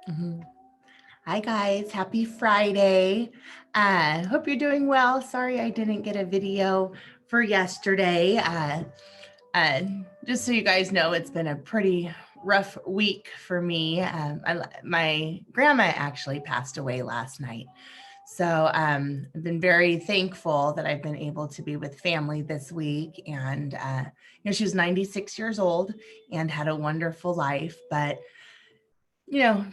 Mhm. Hi guys, happy Friday. Hope you're doing well. Sorry I didn't get a video for yesterday. Uh, just so you guys know, it's been a pretty rough week for me. My grandma actually passed away last night. So I've been very thankful that I've been able to be with family this week. And, she was 96 years old and had a wonderful life, but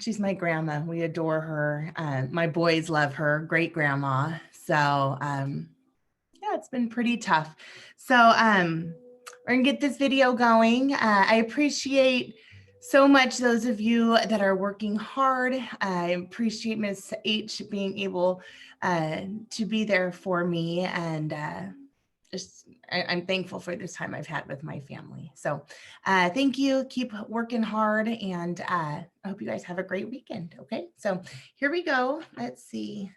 she's my grandma. We adore her. My boys love her, great grandma. So, yeah, it's been pretty tough. So, we're gonna get this video going. I appreciate so much those of you that are working hard. I appreciate Miss H being able to be there for me, and I'm thankful for this time I've had with my family. So thank you. Keep working hard, and I hope you guys have a great weekend. Okay, so here we go. Let's see.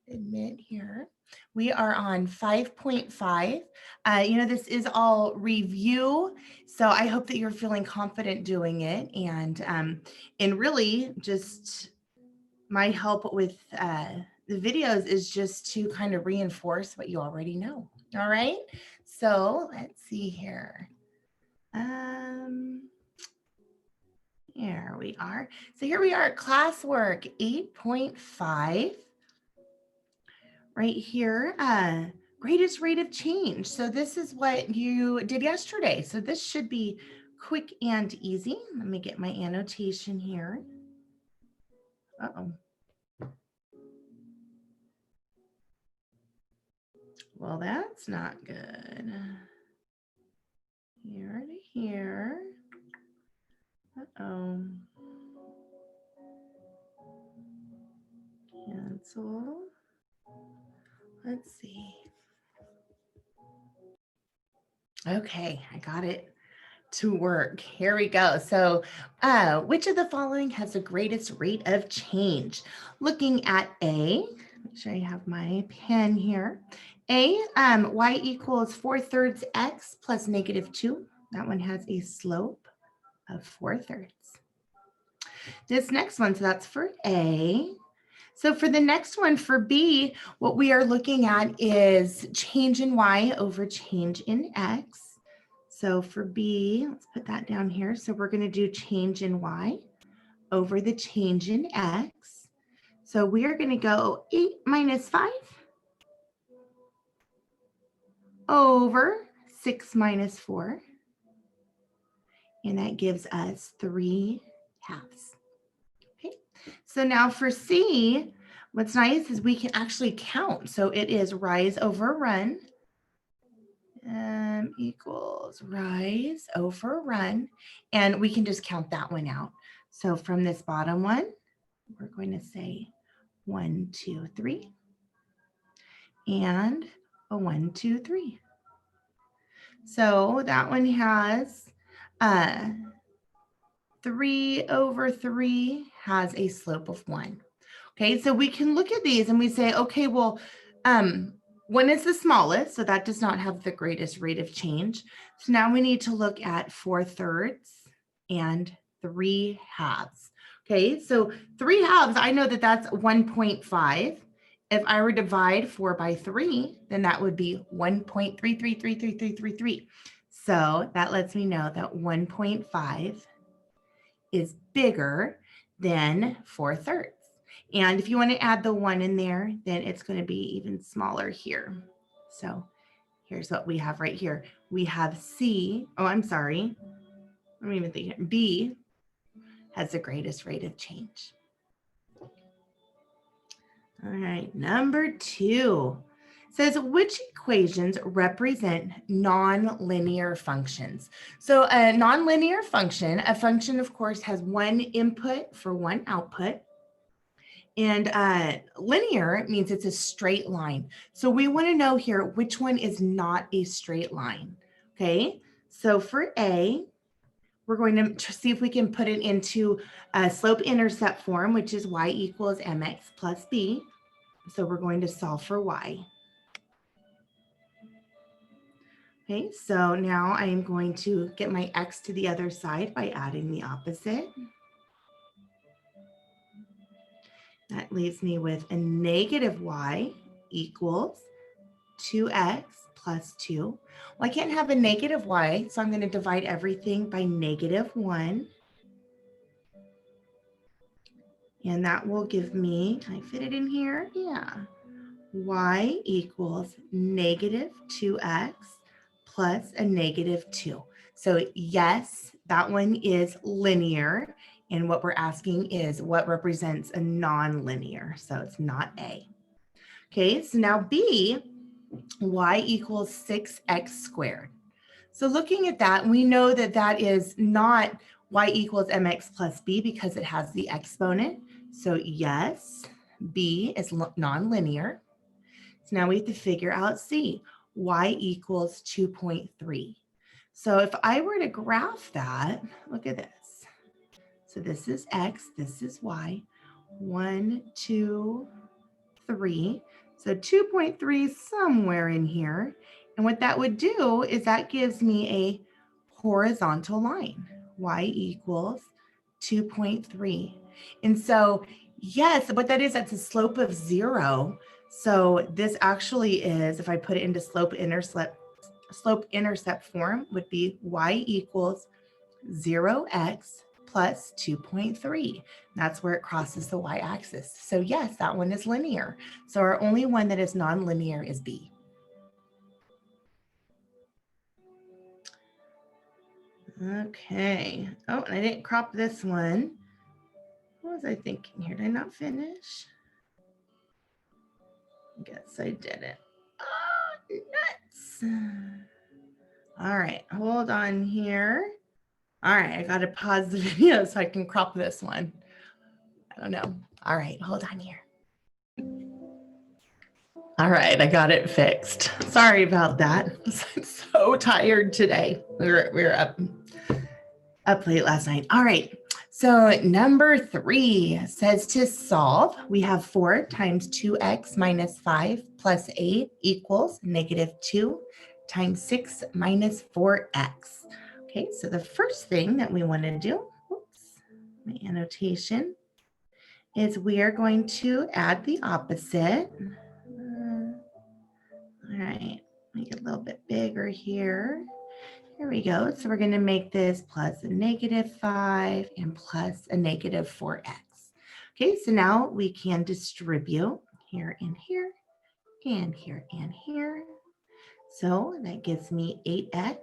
Admit here. We are on 5.5. This is all review, so I hope that you're feeling confident doing it, and really just my help with the videos is just to kind of reinforce what you already know. All right, so let's see here. Here we are. So here we are at classwork 8.5. Right here, greatest rate of change. So this is what you did yesterday. So this should be quick and easy. Let me get my annotation here. Uh-oh. Well, that's not good. Here to here. Uh-oh. Cancel. Let's see. Okay, I got it to work. Here we go. So which of the following has the greatest rate of change? Looking at A, make sure I have my pen here. A, y equals 4/3 x plus -2. That one has a slope of 4/3. This next one, so that's for A. So for the next one, for B, what we are looking at is change in y over change in x. So for B, let's put that down here. So we're going to do change in y over the change in x. So we are going to go 8 minus 5 over 6 minus 4. And that gives us 3 halves. Okay. So now for C, what's nice is we can actually count. So it is rise over run. Equals rise over run, and we can just count that one out. So from this bottom one, we're going to say 1, 2, 3, and a 1, 2, 3. So that one has 3 over 3 has a slope of 1. Okay, so we can look at these and we say, okay, well, 1 is the smallest, so that does not have the greatest rate of change. So now we need to look at 4/3 and 3 halves. Okay, so 3 halves, I know that that's 1.5. If I were to divide 4 by 3, then that would be 1.33333333. So that lets me know that 1.5 is bigger than 4/3. And if you want to add the 1 in there, then it's going to be even smaller here. So here's what we have right here. We have C, oh, I'm sorry. I'm even thinking B has the greatest rate of change. All right, number 2 says which equations represent nonlinear functions? So a nonlinear function, a function of course has one input for one output. And linear means it's a straight line. So we want to know here which one is not a straight line. Okay, so for A, we're going to see if we can put it into a slope-intercept form, which is y equals mx plus b. So we're going to solve for y. Okay, so now I am going to get my x to the other side by adding the opposite. That leaves me with a negative y equals 2x plus 2. Well, I can't have a negative y, so I'm going to divide everything by negative 1. And that will give me, can I fit it in here? Yeah. Y equals negative 2x plus a negative 2. So yes, that one is linear. And what we're asking is what represents a non-linear. So it's not A. Okay, so now B, y equals 6x squared. So looking at that, we know that that is not y equals mx plus b because it has the exponent. So yes, B is non-linear. So now we have to figure out C, y equals 2.3. So if I were to graph that, look at this. So this is X, this is Y, 1, 2, 3. So 2.3 is somewhere in here. And what that would do is that gives me a horizontal line, y equals 2.3. And so, yes, what that is, that's a slope of 0. So this actually is, if I put it into slope intercept form, would be y equals 0x plus 2.3. That's where it crosses the y-axis. So yes, that one is linear. So our only one that is non-linear is B. Okay. Oh, and I didn't crop this one. What was I thinking here? Did I not finish? I guess I didn't. Oh, nuts. All right, hold on here. All right, I got to pause the video so I can crop this one. I don't know. All right, hold on here. All right, I got it fixed. Sorry about that. I'm so tired today. We were up late last night. All right. So number 3 says to solve, we have 4 times 2x minus 5 plus 8 equals negative 2 times 6 minus 4x. Okay, so the first thing that we want to do, oops, my annotation, is we are going to add the opposite. All right, make it a little bit bigger here. Here we go. So we're going to make this plus a negative 5 and plus a negative 4x. Okay, so now we can distribute here and here and here and here. So that gives me 8x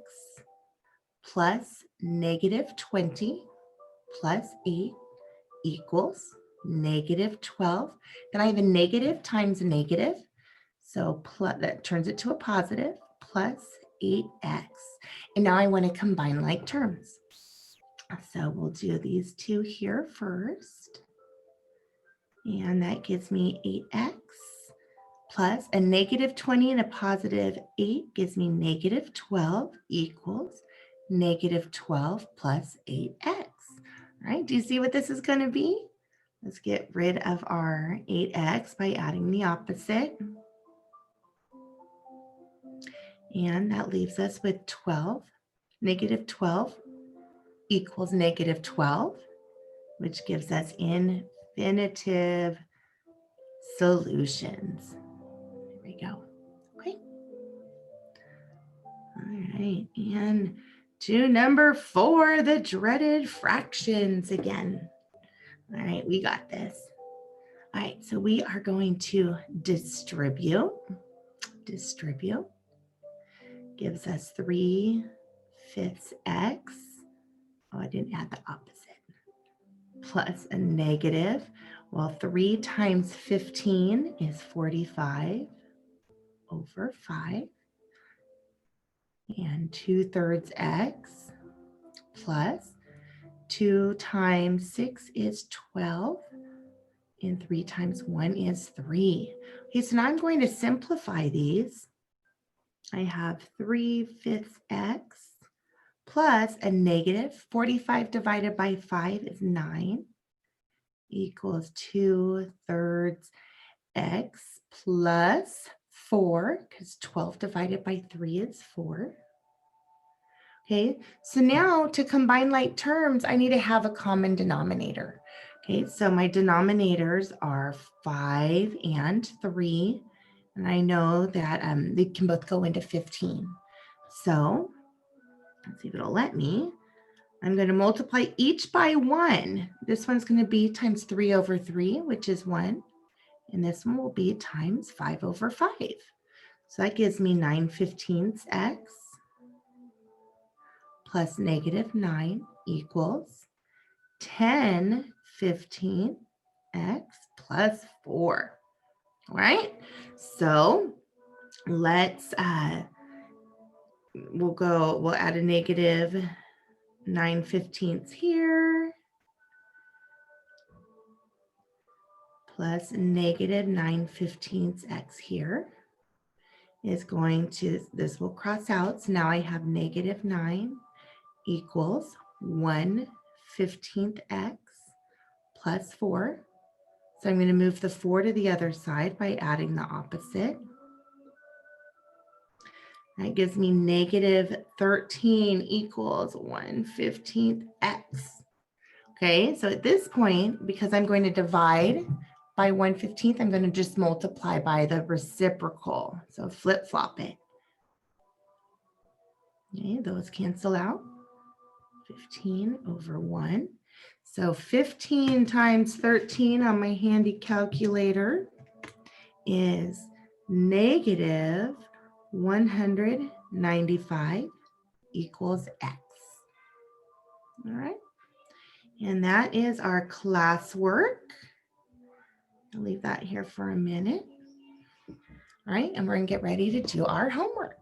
plus negative 20 plus 8 equals negative 12. Then I have a negative times a negative. So that turns it to a positive, plus 8x. And now I want to combine like terms. So we'll do these two here first. And that gives me 8x plus a negative 20 and a positive 8 gives me negative 12 equals negative 12 plus 8x. All right, do you see what this is going to be? Let's get rid of our 8x by adding the opposite. And that leaves us with 12. Negative 12 equals negative 12, which gives us infinitive solutions. There we go. Okay. All right. And to number 4, the dreaded fractions again. All right, we got this. All right, so we are going to distribute. Distribute gives us 3/5 x. Oh, I didn't add the opposite. Plus a negative. Well, 3 times 15 is 45 over 5. And 2/3 x plus 2 times 6 is 12. And 3 times 1 is 3. Okay, so now I'm going to simplify these. I have 3/5 x plus a negative. 45 divided by 5 is 9 equals 2/3 x plus 4, because 12 divided by 3 is 4. Okay, so now to combine like terms, I need to have a common denominator. Okay, so my denominators are 5 and 3. And I know that they can both go into 15. So let's see if it'll let me. I'm going to multiply each by 1. This one's going to be times 3 over 3, which is 1. And this one will be times 5 over 5. So that gives me 9/15 x plus -9 equals 10/15 x plus 4. All right, so let's we'll add a -9/15 here plus -9/15 x here is going to, this will cross out. So now I have -9 equals 1/15 x plus 4. So I'm going to move the 4 to the other side by adding the opposite. That gives me -13 equals 1/15 x. Okay, so at this point, because I'm going to divide by 1/15, I'm going to just multiply by the reciprocal. So flip-flop it. Okay, those cancel out. 15 over 1. So 15 times 13 on my handy calculator is -195 equals x. All right. And that is our classwork. I'll leave that here for a minute. All right, and we're going to get ready to do our homework.